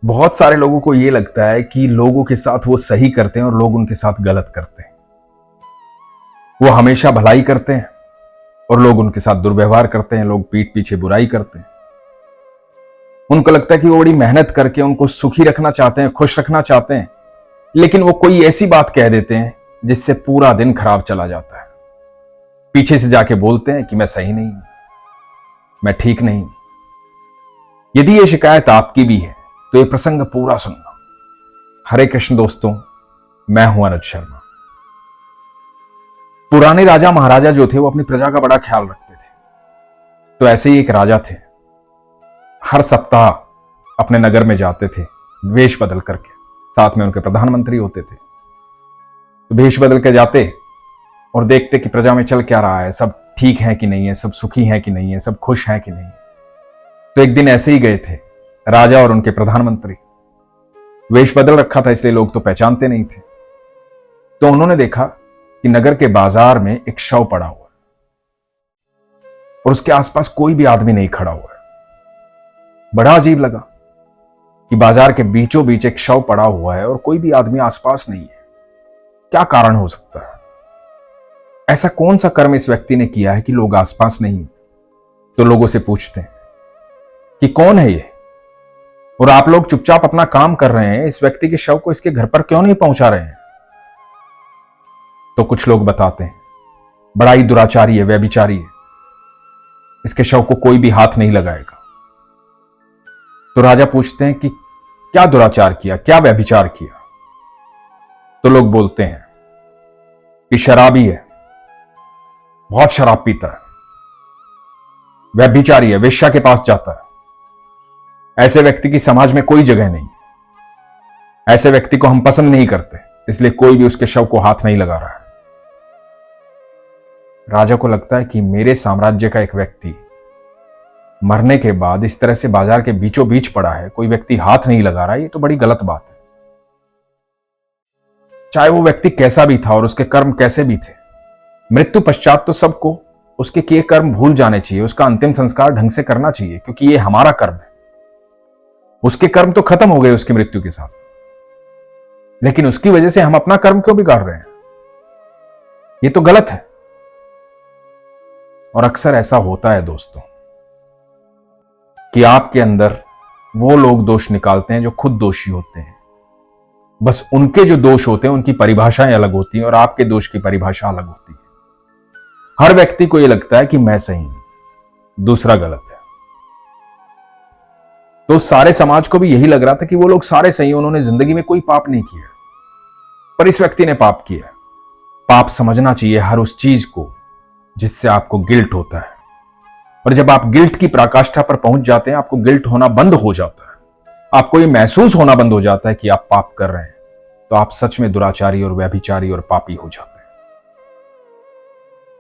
बहुत सारे लोगों को ये लगता है कि लोगों के साथ वो सही करते हैं और लोग उनके साथ गलत करते हैं। वो हमेशा भलाई करते हैं और लोग उनके साथ दुर्व्यवहार करते हैं, लोग पीठ पीछे बुराई करते हैं। उनको लगता है कि वो बड़ी मेहनत करके उनको सुखी रखना चाहते हैं, खुश रखना चाहते हैं, लेकिन वो कोई ऐसी बात कह देते हैं जिससे पूरा दिन खराब चला जाता है। पीछे से जाके बोलते हैं कि मैं सही नहीं हूं, मैं ठीक नहीं हूं। यदि ये शिकायत आपकी भी है तो ये प्रसंग पूरा सुनना। हरे कृष्ण दोस्तों, मैं हूं अनुज शर्मा। पुराने राजा महाराजा जो थे वो अपनी प्रजा का बड़ा ख्याल रखते थे। तो ऐसे ही एक राजा थे, हर सप्ताह अपने नगर में जाते थे वेश बदल करके, साथ में उनके प्रधानमंत्री होते थे। तो वेश बदल के जाते और देखते कि प्रजा में चल क्या रहा है, सब ठीक है कि नहीं है, सब सुखी है कि नहीं है, सब खुश है कि नहीं है। तो एक दिन ऐसे ही गए थे राजा और उनके प्रधानमंत्री। वेश बदल रखा था इसलिए लोग तो पहचानते नहीं थे। तो उन्होंने देखा कि नगर के बाजार में एक शव पड़ा हुआ है और उसके आसपास कोई भी आदमी नहीं खड़ा हुआ है। बड़ा अजीब लगा कि बाजार के बीचों बीच एक शव पड़ा हुआ है और कोई भी आदमी आसपास नहीं है। क्या कारण हो सकता है? ऐसा कौन सा कर्म इस व्यक्ति ने किया है कि लोग आसपास नहीं? तो लोगों से पूछते हैं कि कौन है ये, और आप लोग चुपचाप अपना काम कर रहे हैं, इस व्यक्ति के शव को इसके घर पर क्यों नहीं पहुंचा रहे हैं? तो कुछ लोग बताते हैं बड़ा ही दुराचारी है, व्यभिचारी है, इसके शव को कोई भी हाथ नहीं लगाएगा। तो राजा पूछते हैं कि क्या दुराचार किया, क्या व्यभिचार किया? तो लोग बोलते हैं कि शराबी है, बहुत शराब पीता है, व्यभिचारी है, वेश्या के पास जाता है। ऐसे व्यक्ति की समाज में कोई जगह नहीं, ऐसे व्यक्ति को हम पसंद नहीं करते, इसलिए कोई भी उसके शव को हाथ नहीं लगा रहा है। राजा को लगता है कि मेरे साम्राज्य का एक व्यक्ति मरने के बाद इस तरह से बाजार के बीचों बीच पड़ा है, कोई व्यक्ति हाथ नहीं लगा रहा है, ये तो बड़ी गलत बात है। चाहे वो व्यक्ति कैसा भी था और उसके कर्म कैसे भी थे, मृत्यु पश्चात तो सबको उसके किए कर्म भूल जाने चाहिए, उसका अंतिम संस्कार ढंग से करना चाहिए, क्योंकि ये हमारा कर्म है। उसके कर्म तो खत्म हो गए उसकी मृत्यु के साथ, लेकिन उसकी वजह से हम अपना कर्म क्यों बिगाड़ रहे हैं? ये तो गलत है। और अक्सर ऐसा होता है दोस्तों कि आपके अंदर वो लोग दोष निकालते हैं जो खुद दोषी होते हैं। बस उनके जो दोष होते हैं उनकी परिभाषाएं अलग होती हैं और आपके दोष की परिभाषा अलग होती है। हर व्यक्ति को यह लगता है कि मैं सही हूं, दूसरा गलत है। तो सारे समाज को भी यही लग रहा था कि वो लोग सारे सही हैं, उन्होंने जिंदगी में कोई पाप नहीं किया, पर इस व्यक्ति ने पाप किया। पाप समझना चाहिए हर उस चीज को जिससे आपको गिल्ट होता है, और जब आप गिल्ट की पराकाष्ठा पर पहुंच जाते हैं, आपको गिल्ट होना बंद हो जाता है, आपको ये महसूस होना बंद हो जाता है कि आप पाप कर रहे हैं, तो आप सच में दुराचारी और व्यभिचारी और पापी हो जाते हैं।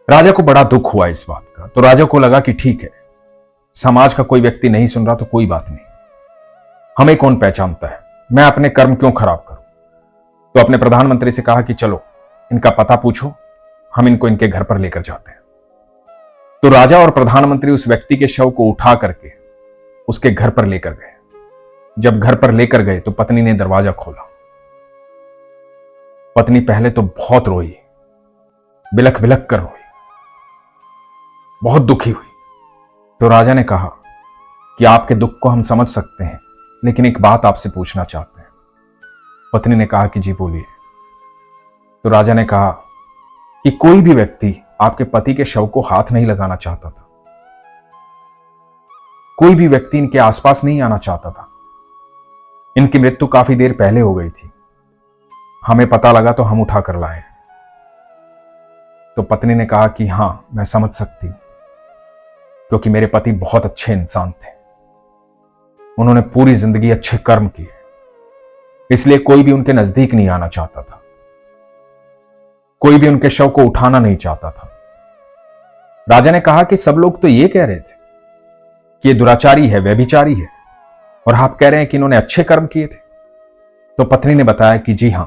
राजा को बड़ा दुख हुआ इस बात का। तो राजा को लगा कि ठीक है, समाज का कोई व्यक्ति नहीं सुन रहा तो कोई बात नहीं, हमें कौन पहचानता है, मैं अपने कर्म क्यों खराब करूं। तो अपने प्रधानमंत्री से कहा कि चलो इनका पता पूछो, हम इनको इनके घर पर लेकर जाते हैं। तो राजा और प्रधानमंत्री उस व्यक्ति के शव को उठा करके उसके घर पर लेकर गए। जब घर पर लेकर गए तो पत्नी ने दरवाजा खोला। पत्नी पहले तो बहुत रोई, बिलख बिलख कर रोई, बहुत दुखी हुई। तो राजा ने कहा कि आपके दुख को हम समझ सकते हैं, लेकिन एक बात आपसे पूछना चाहते हैं। पत्नी ने कहा कि जी बोलिए। तो राजा ने कहा कि कोई भी व्यक्ति आपके पति के शव को हाथ नहीं लगाना चाहता था, कोई भी व्यक्ति इनके आसपास नहीं आना चाहता था। इनकी मृत्यु काफी देर पहले हो गई थी, हमें पता लगा तो हम उठा कर लाए। तो पत्नी ने कहा कि हां, मैं समझ सकती हूं, क्योंकि मेरे पति बहुत अच्छे इंसान थे, उन्होंने पूरी जिंदगी अच्छे कर्म किए, इसलिए कोई भी उनके नजदीक नहीं आना चाहता था, कोई भी उनके शव को उठाना नहीं चाहता था। राजा ने कहा कि सब लोग तो ये कह रहे थे कि ये दुराचारी है, व्यभिचारी है, और आप कह रहे हैं कि इन्होंने अच्छे कर्म किए थे। तो पत्नी ने बताया कि जी हां,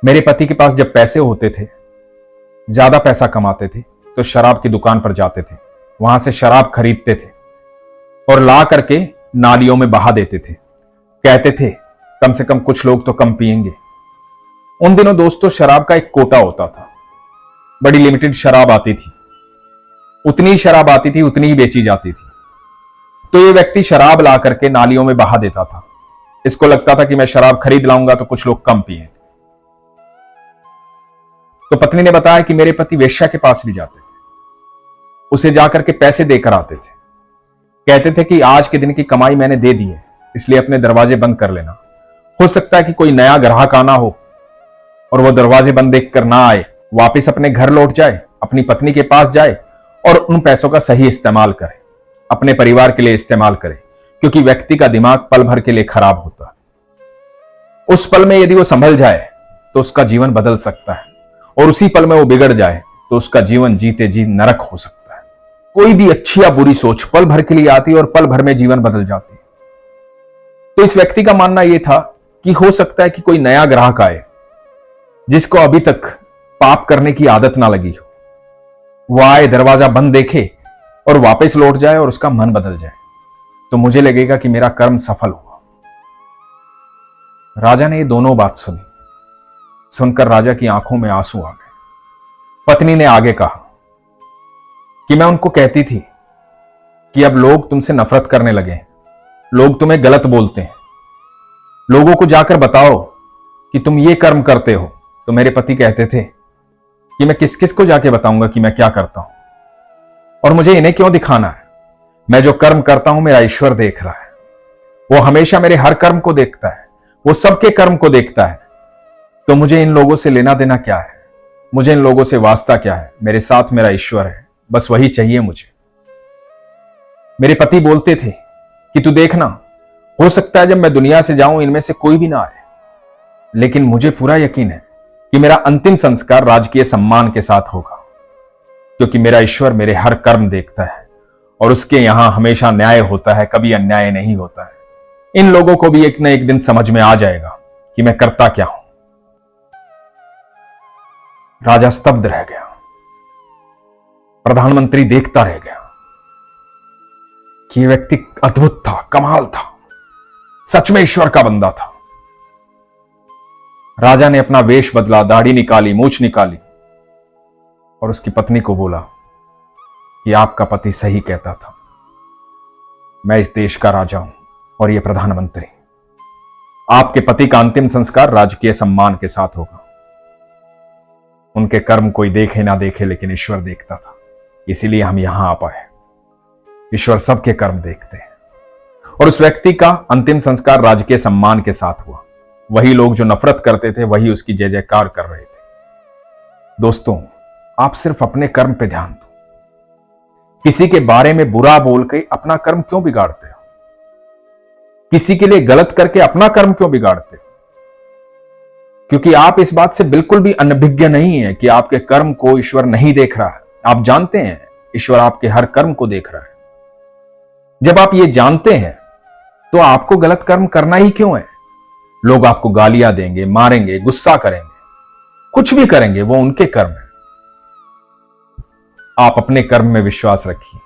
मेरे पति के पास जब पैसे होते थे, ज्यादा पैसा कमाते थे, तो शराब की दुकान पर जाते थे, वहां से शराब खरीदते थे और ला करके नालियों में बहा देते थे, कहते थे कम से कम कुछ लोग तो कम पिएंगे। उन दिनों दोस्तों शराब का एक कोटा होता था, बड़ी लिमिटेड शराब आती थी, उतनी ही शराब आती थी, उतनी ही बेची जाती थी। तो ये व्यक्ति शराब ला करके नालियों में बहा देता था। इसको लगता था कि मैं शराब खरीद लाऊंगा तो कुछ लोग कम पिए। तो पत्नी ने बताया कि मेरे पति वेश्या के पास भी जाते थे, उसे जाकर के पैसे देकर आते थे। कहते थे कि आज के दिन की कमाई मैंने दे दी है, इसलिए अपने दरवाजे बंद कर लेना। हो सकता है कि कोई नया ग्राहक आना हो और वो दरवाजे बंद देखकर ना आए, वापस अपने घर लौट जाए, अपनी पत्नी के पास जाए और उन पैसों का सही इस्तेमाल करे, अपने परिवार के लिए इस्तेमाल करे, क्योंकि व्यक्ति का दिमाग पल भर के लिए खराब होता है। उस पल में यदि वो संभल जाए तो उसका जीवन बदल सकता है, और उसी पल में वो बिगड़ जाए तो उसका जीवन जीते जी नरक हो सकता है। कोई भी अच्छी या बुरी सोच पल भर के लिए आती है और पल भर में जीवन बदल जाती है। तो इस व्यक्ति का मानना यह था कि हो सकता है कि कोई नया ग्राहक आए जिसको अभी तक पाप करने की आदत ना लगी हो, वो आए, दरवाजा बंद देखे और वापस लौट जाए और उसका मन बदल जाए, तो मुझे लगेगा कि मेरा कर्म सफल हुआ। राजा ने ये दोनों बात सुनी। सुनकर राजा की आंखों में आंसू आ गए। पत्नी ने आगे कहा कि मैं उनको कहती थी कि अब लोग तुमसे नफरत करने लगे हैं, लोग तुम्हें गलत बोलते हैं, लोगों को जाकर बताओ कि तुम ये कर्म करते हो। तो मेरे पति कहते थे कि मैं किस किस को जाके बताऊंगा कि मैं क्या करता हूं, और मुझे इन्हें क्यों दिखाना है। मैं जो कर्म करता हूं मेरा ईश्वर देख रहा है, वो हमेशा मेरे हर कर्म को देखता है, वो सबके कर्म को देखता है। तो मुझे इन लोगों से लेना देना क्या है, मुझे इन लोगों से वास्ता क्या है। मेरे साथ मेरा ईश्वर है, बस वही चाहिए मुझे। मेरे पति बोलते थे कि तू देखना, हो सकता है जब मैं दुनिया से जाऊं इनमें से कोई भी ना आए, लेकिन मुझे पूरा यकीन है कि मेरा अंतिम संस्कार राजकीय सम्मान के साथ होगा, क्योंकि मेरा ईश्वर मेरे हर कर्म देखता है और उसके यहां हमेशा न्याय होता है, कभी अन्याय नहीं होता है। इन लोगों को भी एक न एक दिन समझ में आ जाएगा कि मैं करता क्या हूं। राजा स्तब्ध रह गया। प्रधानमंत्री देखता रह गया कि यह व्यक्ति अद्भुत था, कमाल था, सच में ईश्वर का बंदा था। राजा ने अपना वेश बदला, दाढ़ी निकाली, मूछ निकाली और उसकी पत्नी को बोला कि आपका पति सही कहता था, मैं इस देश का राजा हूं और यह प्रधानमंत्री। आपके पति का अंतिम संस्कार राजकीय सम्मान के साथ होगा। उनके कर्म कोई देखे ना देखे, लेकिन ईश्वर देखता था, इसीलिए हम यहां आ पाए। ईश्वर सबके कर्म देखते हैं। और उस व्यक्ति का अंतिम संस्कार राजकीय सम्मान के साथ हुआ। वही लोग जो नफरत करते थे वही उसकी जय जयकार कर रहे थे। दोस्तों, आप सिर्फ अपने कर्म पे ध्यान दो। किसी के बारे में बुरा बोल के अपना कर्म क्यों बिगाड़ते हो? किसी के लिए गलत करके अपना कर्म क्यों बिगाड़ते हो? क्योंकि आप इस बात से बिल्कुल भी अनभिज्ञ नहीं है कि आपके कर्म को ईश्वर नहीं देख रहा है। आप जानते हैं ईश्वर आपके हर कर्म को देख रहा है। जब आप ये जानते हैं तो आपको गलत कर्म करना ही क्यों है? लोग आपको गालियां देंगे, मारेंगे, गुस्सा करेंगे, कुछ भी करेंगे, वो उनके कर्म है। आप अपने कर्म में विश्वास रखिए।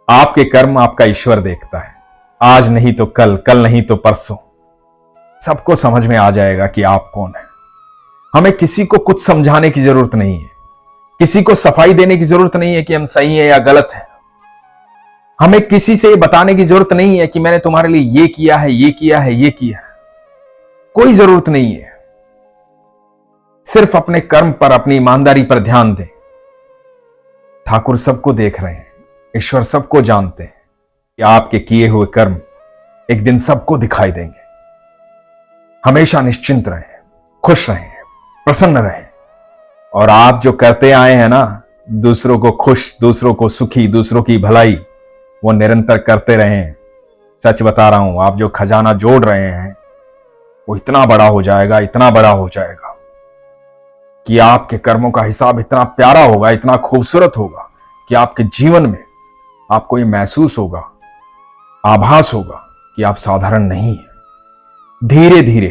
आपके कर्म आपका ईश्वर देखता है। आज नहीं तो कल, कल नहीं तो परसों सबको समझ में आ जाएगा कि आप कौन है। हमें किसी को कुछ समझाने की जरूरत नहीं है, किसी को सफाई देने की जरूरत नहीं है कि हम सही है या गलत है। हमें किसी से बताने की जरूरत नहीं है कि मैंने तुम्हारे लिए ये किया है, ये किया है, ये किया है। कोई जरूरत नहीं है। सिर्फ अपने कर्म पर, अपनी ईमानदारी पर ध्यान दें। ठाकुर सबको देख रहे हैं, ईश्वर सबको जानते हैं कि आपके किए हुए कर्म एक दिन सबको दिखाई देंगे। हमेशा निश्चिंत रहें, खुश रहें, प्रसन्न रहें, और आप जो करते आए हैं ना, दूसरों को खुश, दूसरों को सुखी, दूसरों की भलाई, वो निरंतर करते रहें। सच बता रहा हूं, आप जो खजाना जोड़ रहे हैं वो इतना बड़ा हो जाएगा, इतना बड़ा हो जाएगा कि आपके कर्मों का हिसाब इतना प्यारा होगा, इतना खूबसूरत होगा कि आपके जीवन में आपको ये महसूस होगा, आभास होगा कि आप साधारण नहीं हैं। धीरे धीरे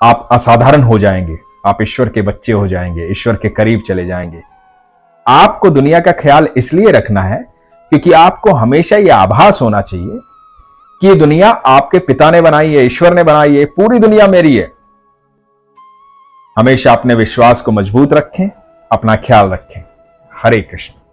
आप असाधारण हो जाएंगे, आप ईश्वर के बच्चे हो जाएंगे, ईश्वर के करीब चले जाएंगे। आपको दुनिया का ख्याल इसलिए रखना है क्योंकि आपको हमेशा यह आभास होना चाहिए कि ये दुनिया आपके पिता ने बनाई है, ईश्वर ने बनाई है, पूरी दुनिया मेरी है। हमेशा अपने विश्वास को मजबूत रखें, अपना ख्याल रखें। हरे कृष्ण।